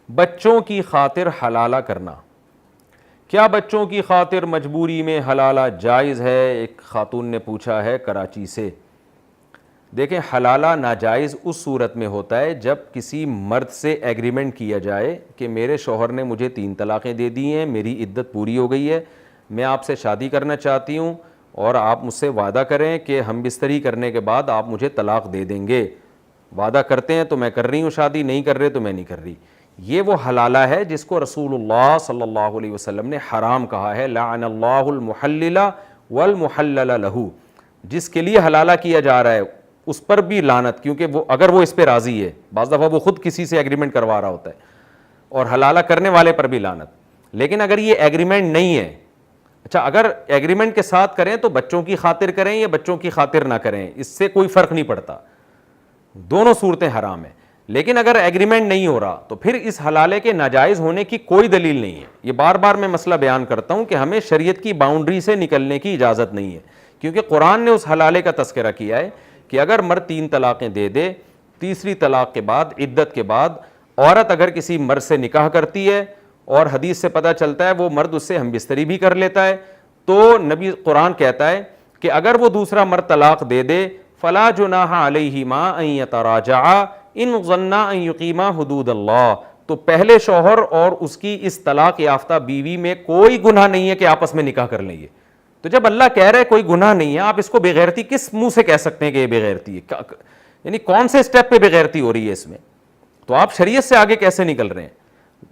بچوں کی خاطر حلالہ کرنا، کیا بچوں کی خاطر مجبوری میں حلالہ جائز ہے؟ ایک خاتون نے پوچھا ہے کراچی سے۔ دیکھیں، حلالہ ناجائز اس صورت میں ہوتا ہے جب کسی مرد سے ایگریمنٹ کیا جائے کہ میرے شوہر نے مجھے 3 طلاقیں دے دی ہیں، میری عدت پوری ہو گئی ہے، میں آپ سے شادی کرنا چاہتی ہوں اور آپ مجھ سے وعدہ کریں کہ ہم بستری کرنے کے بعد آپ مجھے طلاق دے دیں گے۔ وعدہ کرتے ہیں تو میں کر رہی ہوں شادی، نہیں کر رہے تو میں نہیں کر رہی۔ یہ وہ حلالہ ہے جس کو رسول اللہ صلی اللہ علیہ وسلم نے حرام کہا ہے، لعن اللہ المحلل والمحلل لہ، جس کے لیے حلالہ کیا جا رہا ہے اس پر بھی لعنت، کیونکہ وہ اگر وہ اس پہ راضی ہے، بعض دفعہ وہ خود کسی سے ایگریمنٹ کروا رہا ہوتا ہے، اور حلالہ کرنے والے پر بھی لعنت۔ لیکن اگر یہ ایگریمنٹ نہیں ہے، اچھا اگر ایگریمنٹ کے ساتھ کریں تو بچوں کی خاطر کریں یا بچوں کی خاطر نہ کریں، اس سے کوئی فرق نہیں پڑتا، دونوں صورتیں حرام ہیں۔ لیکن اگر ایگریمنٹ نہیں ہو رہا تو پھر اس حلالے کے ناجائز ہونے کی کوئی دلیل نہیں ہے۔ یہ بار بار میں مسئلہ بیان کرتا ہوں کہ ہمیں شریعت کی باؤنڈری سے نکلنے کی اجازت نہیں ہے، کیونکہ قرآن نے اس حلالے کا تذکرہ کیا ہے کہ اگر مرد 3 طلاقیں دے دے، تیسری طلاق کے بعد عدت کے بعد عورت اگر کسی مرد سے نکاح کرتی ہے اور حدیث سے پتہ چلتا ہے وہ مرد اس سے ہم بستری بھی کر لیتا ہے، تو نبی قرآن کہتا ہے کہ اگر وہ دوسرا مرد طلاق دے دے فلا جناح علیہما ان یتراجعا ان ظنا ان یقیما حدود اللہ، تو پہلے شوہر اور اس کی اس طلاق یافتہ بیوی میں کوئی گناہ نہیں ہے کہ آپس میں نکاح کر لیں گے۔ تو جب اللہ کہہ رہے کوئی گناہ نہیں ہے، آپ اس کو بےغیرتی کس منہ سے کہہ سکتے ہیں کہ یہ بےغیرتی ہے؟ یعنی کون سے اسٹیپ پہ بےغیرتی ہو رہی ہے اس میں؟ تو آپ شریعت سے آگے کیسے نکل رہے ہیں؟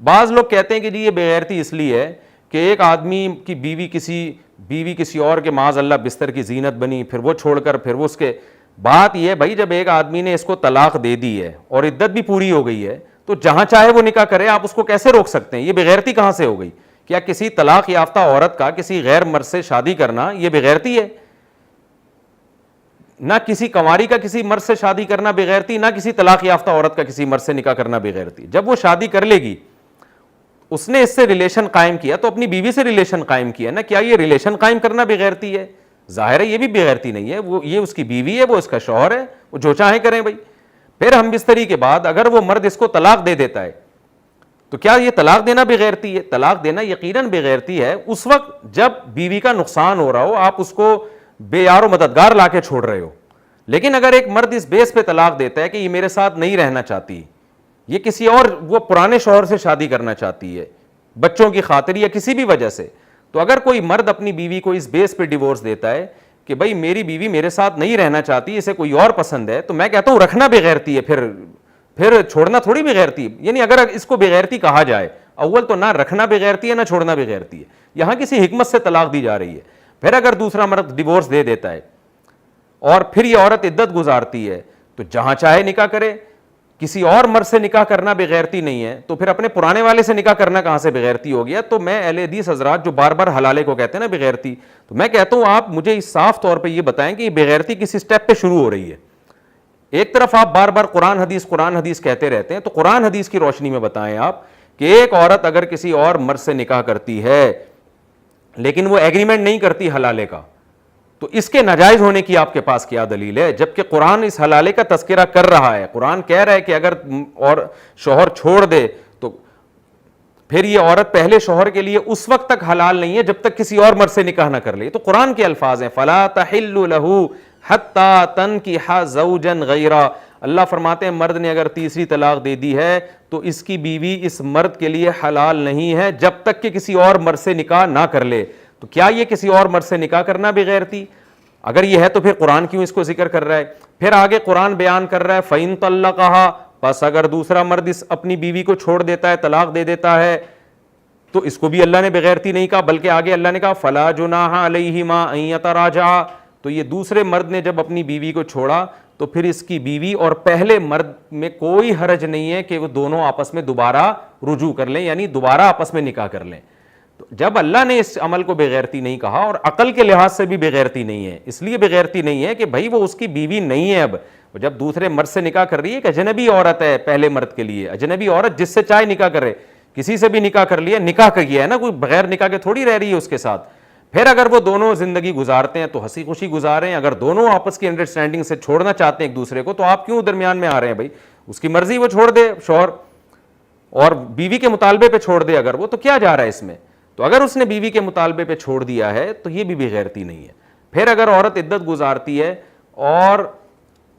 بعض لوگ کہتے ہیں کہ جی یہ بےغیرتی اس لیے ہے کہ ایک آدمی کی بیوی کسی اور کے معاذ اللہ بستر کی زینت بنی، پھر وہ چھوڑ کر پھر وہ اس کے، بات یہ بھائی جب ایک آدمی نے اس کو طلاق دے دی ہے اور عدت بھی پوری ہو گئی ہے تو جہاں چاہے وہ نکاح کرے، آپ اس کو کیسے روک سکتے ہیں؟ یہ بےغیرتی کہاں سے ہو گئی؟ کیا کسی طلاق یافتہ عورت کا کسی غیر مرد سے شادی کرنا یہ بےغیرتی ہے؟ نہ کسی کنواری کا کسی مرد سے شادی کرنا بےغیرتی، نہ کسی طلاق یافتہ عورت کا کسی مرد سے نکاح کرنا بےغیرتی۔ جب وہ شادی کر لے گی، اس نے اس سے ریلیشن قائم کیا تو اپنی بیوی سے ریلیشن قائم کیا نا، کیا یہ ریلیشن قائم کرنا بےغیرتی ہے؟ ظاہر ہے یہ بھی بےغیرتی نہیں ہے، وہ یہ اس کی بیوی ہے، وہ اس کا شوہر ہے، وہ جو چاہیں کریں بھائی۔ پھر ہم بستری کے بعد اگر وہ مرد اس کو طلاق دے دیتا ہے تو کیا یہ طلاق دینا بےغیرتی ہے؟ طلاق دینا یقیناً بےغیرتی ہے اس وقت جب بیوی کا نقصان ہو رہا ہو، آپ اس کو بے یار و مددگار لا کے چھوڑ رہے ہو۔ لیکن اگر ایک مرد اس بیس پہ طلاق دیتا ہے کہ یہ میرے ساتھ نہیں رہنا چاہتی، یہ کسی اور وہ پرانے شوہر سے شادی کرنا چاہتی ہے بچوں کی خاطر یا کسی بھی وجہ سے، تو اگر کوئی مرد اپنی بیوی کو اس بیس پہ ڈیورس دیتا ہے کہ بھائی میری بیوی میرے ساتھ نہیں رہنا چاہتی، اسے کوئی اور پسند ہے، تو میں کہتا ہوں رکھنا بےغیرتی ہے، پھر چھوڑنا تھوڑی بےغیرتی ہے۔ یعنی اگر اس کو بےغیرتی کہا جائے، اول تو نہ رکھنا بےغیرتی ہے نہ چھوڑنا بےغیرتی ہے، یہاں کسی حکمت سے طلاق دی جا رہی ہے۔ پھر اگر دوسرا مرد ڈیورس دے دیتا ہے اور پھر یہ عورت عدت گزارتی ہے تو جہاں چاہے نکاح کرے، کسی اور مرد سے نکاح کرنا بےغیرتی نہیں ہے، تو پھر اپنے پرانے والے سے نکاح کرنا کہاں سے بےغیرتی ہو گیا؟ تو میں اہل حدیث حضرات جو بار بار حلالے کو کہتے ہیں نا بےغیرتی، تو میں کہتا ہوں آپ مجھے اس صاف طور پہ یہ بتائیں کہ یہ بےغیرتی کس اسٹیپ پہ شروع ہو رہی ہے؟ ایک طرف آپ بار بار قرآن حدیث کہتے رہتے ہیں، تو قرآن حدیث کی روشنی میں بتائیں آپ کہ ایک عورت اگر کسی اور مرد سے نکاح کرتی ہے لیکن وہ ایگریمنٹ نہیں کرتی حلالے کا، تو اس کے ناجائز ہونے کی آپ کے پاس کیا دلیل ہے؟ جبکہ قرآن اس حلالے کا تذکرہ کر رہا ہے، قرآن کہہ رہا ہے کہ اگر اور شوہر چھوڑ دے تو پھر یہ عورت پہلے شوہر کے لیے اس وقت تک حلال نہیں ہے جب تک کسی اور مرد سے نکاح نہ کر لے۔ تو قرآن کے الفاظ ہیں فلا تحل له حتى تنكح زوجا غیرہ، اللہ فرماتے ہیں مرد نے اگر تیسری طلاق دے دی ہے تو اس کی بیوی اس مرد کے لیے حلال نہیں ہے جب تک کہ کسی اور مرد سے نکاح نہ کر لے۔ تو کیا یہ کسی اور مرد سے نکاح کرنا بےغیرتی؟ اگر یہ ہے تو پھر قرآن کیوں اس کو ذکر کر رہا ہے؟ پھر آگے قرآن بیان کر رہا ہے فَإِن طَلَّقَهَا، پس اگر دوسرا مرد اپنی بیوی کو چھوڑ دیتا ہے، طلاق دے دیتا ہے، تو اس کو بھی اللہ نے بےغیرتی نہیں کہا، بلکہ آگے اللہ نے کہا فَلَا جُنَاحَ عَلَيْهِمَا أَن يَتَرَاجَعَا۔ تو یہ دوسرے مرد نے جب اپنی بیوی کو چھوڑا تو پھر اس کی بیوی اور پہلے مرد میں کوئی حرج نہیں ہے کہ وہ دونوں آپس میں دوبارہ رجوع کر لیں، یعنی دوبارہ آپس میں نکاح کر لیں۔ تو جب اللہ نے اس عمل کو بےغیرتی نہیں کہا، اور عقل کے لحاظ سے بھی بےغیرتی نہیں ہے، اس لیے بےغیرتی نہیں ہے کہ بھائی وہ اس کی بیوی نہیں ہے، اب جب دوسرے مرد سے نکاح کر رہی ہے، کہ اجنبی عورت ہے پہلے مرد کے لیے، اجنبی عورت جس سے چاہے نکاح کرے، کسی سے بھی نکاح کر لیا، نکاح کیا ہے نا، کوئی بغیر نکاح کے تھوڑی رہ رہی ہے اس کے ساتھ۔ پھر اگر وہ دونوں زندگی گزارتے ہیں تو ہنسی خوشی گزاریں، اگر دونوں آپس کی انڈرسٹینڈنگ سے چھوڑنا چاہتے ہیں ایک دوسرے کو تو آپ کیوں درمیان میں آ رہے ہیں؟ بھائی اس کی مرضی، وہ چھوڑ دے شوہر۔ اور بیوی کے مطالبے پہ چھوڑ دے اگر وہ، تو کیا جا رہا ہے اس میں؟ تو اگر اس نے بیوی کے مطالبے پہ چھوڑ دیا ہے تو یہ بھی بے غیرتی نہیں ہے. پھر اگر عورت عدت گزارتی ہے اور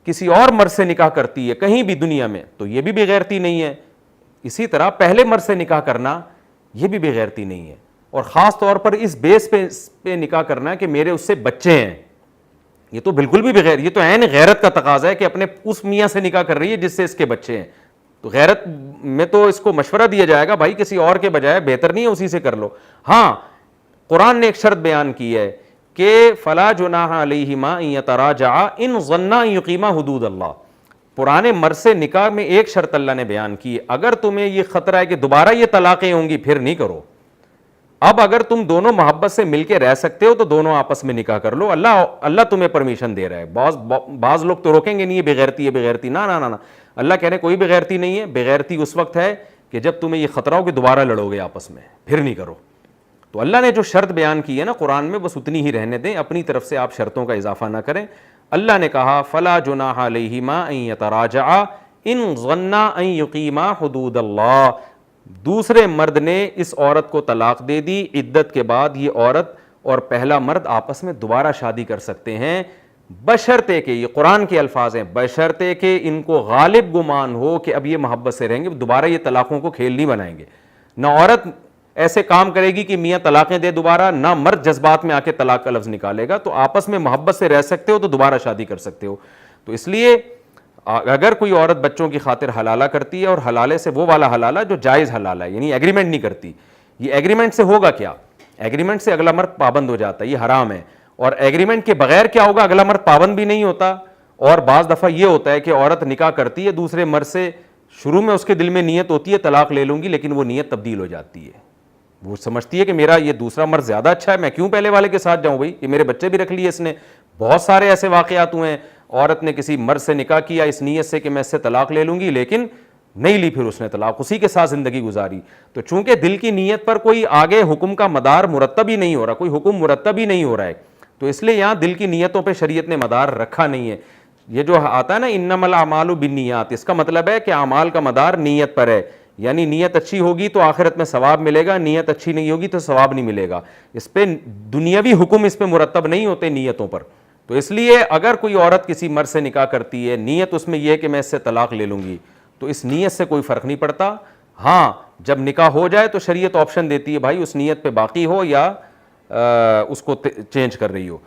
کسی اور مرد سے نکاح کرتی ہے کہیں بھی دنیا میں تو یہ بھی بے غیرتی نہیں ہے. اسی طرح پہلے مرد سے نکاح کرنا یہ بھی بے غیرتی نہیں ہے. اور خاص طور پر اس بیس پہ نکاح کرنا کہ میرے اس سے بچے ہیں، یہ تو بالکل بھی بغیر، یہ تو عین غیرت کا تقاضا ہے کہ اپنے اس میاں سے نکاح کر رہی ہے جس سے اس کے بچے ہیں. تو غیرت میں تو اس کو مشورہ دیا جائے گا بھائی کسی اور کے بجائے بہتر نہیں ہے اسی سے کر لو. ہاں قرآن نے ایک شرط بیان کی ہے کہ فلا جناح علیہما ان یتراجعا ان ظنا ان یقیما حدود اللہ. پرانے مرد سے نکاح میں ایک شرط اللہ نے بیان کی ہے، اگر تمہیں یہ خطرہ ہے کہ دوبارہ یہ طلاقیں ہوں گی پھر نہیں کرو. اب اگر تم دونوں محبت سے مل کے رہ سکتے ہو تو دونوں آپس میں نکاح کر لو، اللہ تمہیں پرمیشن دے رہا ہے. بعض لوگ تو روکیں گے نہیں، یہ بغیرتی ہے بغیرتی، نہ نہ نہ، اللہ کہہ رہے کوئی بغیرتی نہیں ہے. بغیرتی اس وقت ہے کہ جب تمہیں یہ خطرہ ہو کہ دوبارہ لڑو گے آپس میں، پھر نہیں کرو. تو اللہ نے جو شرط بیان کی ہے نا قرآن میں بس اتنی ہی رہنے دیں، اپنی طرف سے آپ شرطوں کا اضافہ نہ کریں. اللہ نے کہا فلا جناح علیہما ان یتراجعا ان ظنا ان یقیما حدود اللہ. دوسرے مرد نے اس عورت کو طلاق دے دی، عدت کے بعد یہ عورت اور پہلا مرد آپس میں دوبارہ شادی کر سکتے ہیں، بشرطے کہ یہ قرآن کے الفاظ ہیں، بشرطے کہ ان کو غالب گمان ہو کہ اب یہ محبت سے رہیں گے، دوبارہ یہ طلاقوں کو کھیل نہیں بنائیں گے. نہ عورت ایسے کام کرے گی کہ میاں طلاقیں دے دوبارہ، نہ مرد جذبات میں آ کے طلاق کا لفظ نکالے گا. تو آپس میں محبت سے رہ سکتے ہو تو دوبارہ شادی کر سکتے ہو. تو اس لیے اگر کوئی عورت بچوں کی خاطر حلالہ کرتی ہے، اور حلالے سے وہ والا حلالہ جو جائز حلالہ ہے، یعنی ایگریمنٹ نہیں کرتی، یہ ایگریمنٹ سے ہوگا کیا؟ ایگریمنٹ سے اگلا مرد پابند ہو جاتا ہے، یہ حرام ہے. اور ایگریمنٹ کے بغیر کیا ہوگا؟ اگلا مرد پابند بھی نہیں ہوتا. اور بعض دفعہ یہ ہوتا ہے کہ عورت نکاح کرتی ہے دوسرے مرد سے، شروع میں اس کے دل میں نیت ہوتی ہے طلاق لے لوں گی، لیکن وہ نیت تبدیل ہو جاتی ہے. وہ سمجھتی ہے کہ میرا یہ دوسرا مرد زیادہ اچھا ہے، میں کیوں پہلے والے کے ساتھ جاؤں بھائی، یہ میرے بچے بھی رکھ لیے اس نے. بہت سارے ایسے واقعات ہوئے ہیں، عورت نے کسی مرد سے نکاح کیا اس نیت سے کہ میں اس سے طلاق لے لوں گی، لیکن نہیں لی، پھر اس نے طلاق، اسی کے ساتھ زندگی گزاری. تو چونکہ دل کی نیت پر کوئی آگے حکم کا مدار مرتب ہی نہیں ہو رہا، کوئی حکم مرتب ہی نہیں ہو رہا ہے، تو اس لیے یہاں دل کی نیتوں پہ شریعت نے مدار رکھا نہیں ہے. یہ جو آتا ہے نا انما الاعمال بالنیات، اس کا مطلب ہے کہ اعمال کا مدار نیت پر ہے. یعنی نیت اچھی ہوگی تو آخرت میں ثواب ملے گا، نیت اچھی نہیں ہوگی تو ثواب نہیں ملے گا. اس پہ دنیاوی حکم اس پہ مرتب نہیں ہوتے نیتوں پر. تو اس لیے اگر کوئی عورت کسی مرد سے نکاح کرتی ہے، نیت اس میں یہ ہے کہ میں اس سے طلاق لے لوں گی، تو اس نیت سے کوئی فرق نہیں پڑتا. ہاں جب نکاح ہو جائے تو شریعت آپشن دیتی ہے بھائی اس نیت پہ باقی ہو یا اس کو چینج کر رہی ہو.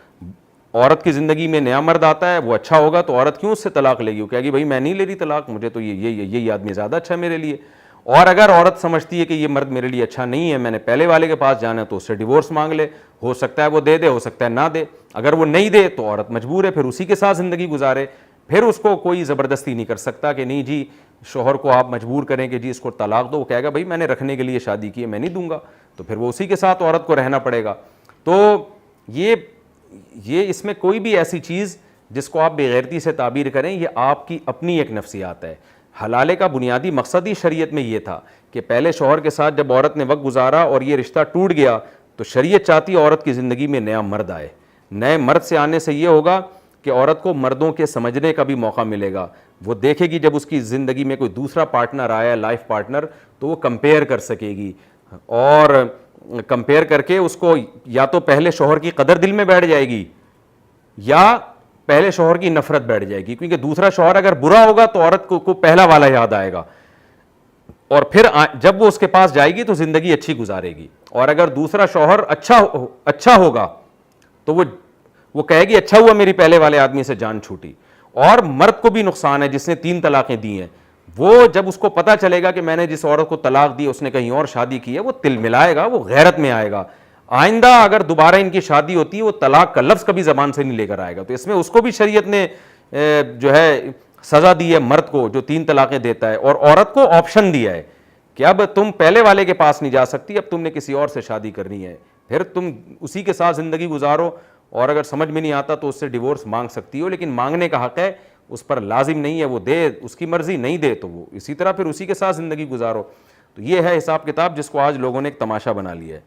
عورت کی زندگی میں نیا مرد آتا ہے، وہ اچھا ہوگا تو عورت کیوں اس سے طلاق لے گی؟ وہ کہے گی بھائی میں نہیں لے رہی طلاق، مجھے تو یہ آدمی زیادہ اچھا ہے میرے لیے. اور اگر عورت سمجھتی ہے کہ یہ مرد میرے لیے اچھا نہیں ہے، میں نے پہلے والے کے پاس جانا ہے، تو اس سے ڈیورس مانگ لے. ہو سکتا ہے وہ دے دے، ہو سکتا ہے نہ دے. اگر وہ نہیں دے تو عورت مجبور ہے پھر اسی کے ساتھ زندگی گزارے. پھر اس کو کوئی زبردستی نہیں کر سکتا کہ نہیں جی شوہر کو آپ مجبور کریں کہ جی اس کو طلاق دو. وہ کہے گا بھائی میں نے رکھنے کے لیے شادی کی ہے، میں نہیں دوں گا. تو پھر وہ اسی کے ساتھ عورت کو رہنا پڑے گا. تو یہ اس میں کوئی بھی ایسی چیز جس کو آپ بے غیرتی سے تعبیر کریں، یہ آپ کی اپنی ایک نفسیات ہے. حلالے کا بنیادی مقصد ہی شریعت میں یہ تھا کہ پہلے شوہر کے ساتھ جب عورت نے وقت گزارا اور یہ رشتہ ٹوٹ گیا تو شریعت چاہتی عورت کی زندگی میں نیا مرد آئے. نئے مرد سے آنے سے یہ ہوگا کہ عورت کو مردوں کے سمجھنے کا بھی موقع ملے گا. وہ دیکھے گی جب اس کی زندگی میں کوئی دوسرا پارٹنر آیا، لائف پارٹنر، تو وہ کمپیئر کر سکے گی، اور کمپیئر کر کے اس کو یا تو پہلے شوہر کی قدر دل میں بیٹھ جائے گی یا پہلے شوہر کی نفرت بیٹھ جائے گی. کیونکہ دوسرا شوہر اگر برا ہوگا تو عورت کو پہلا والا یاد آئے گا، اور پھر جب وہ اس کے پاس جائے گی تو زندگی اچھی گزارے گی. اور اگر دوسرا شوہر اچھا ہوگا تو وہ کہے گی اچھا ہوا میری پہلے والے آدمی سے جان چھوٹی. اور مرد کو بھی نقصان ہے جس نے 3 طلاقیں دی ہیں. وہ جب اس کو پتہ چلے گا کہ میں نے جس عورت کو طلاق دی اس نے کہیں اور شادی کی ہے، وہ تل ملائے گا، وہ غیرت میں آئے گا. آئندہ اگر دوبارہ ان کی شادی ہوتی ہے وہ طلاق کا لفظ کبھی زبان سے نہیں لے کر آئے گا. تو اس میں اس کو بھی شریعت نے جو ہے سزا دی ہے، مرد کو جو 3 طلاقیں دیتا ہے، اور عورت کو آپشن دیا ہے کہ اب تم پہلے والے کے پاس نہیں جا سکتی، اب تم نے کسی اور سے شادی کرنی ہے، پھر تم اسی کے ساتھ زندگی گزارو، اور اگر سمجھ میں نہیں آتا تو اس سے ڈیورس مانگ سکتی ہو، لیکن مانگنے کا حق ہے، اس پر لازم نہیں ہے. وہ دے اس کی مرضی، نہیں دے تو وہ اسی طرح پھر اسی کے ساتھ زندگی گزارو. تو یہ ہے حساب کتاب جس کو آج لوگوں نے ایک تماشا بنا لیا ہے.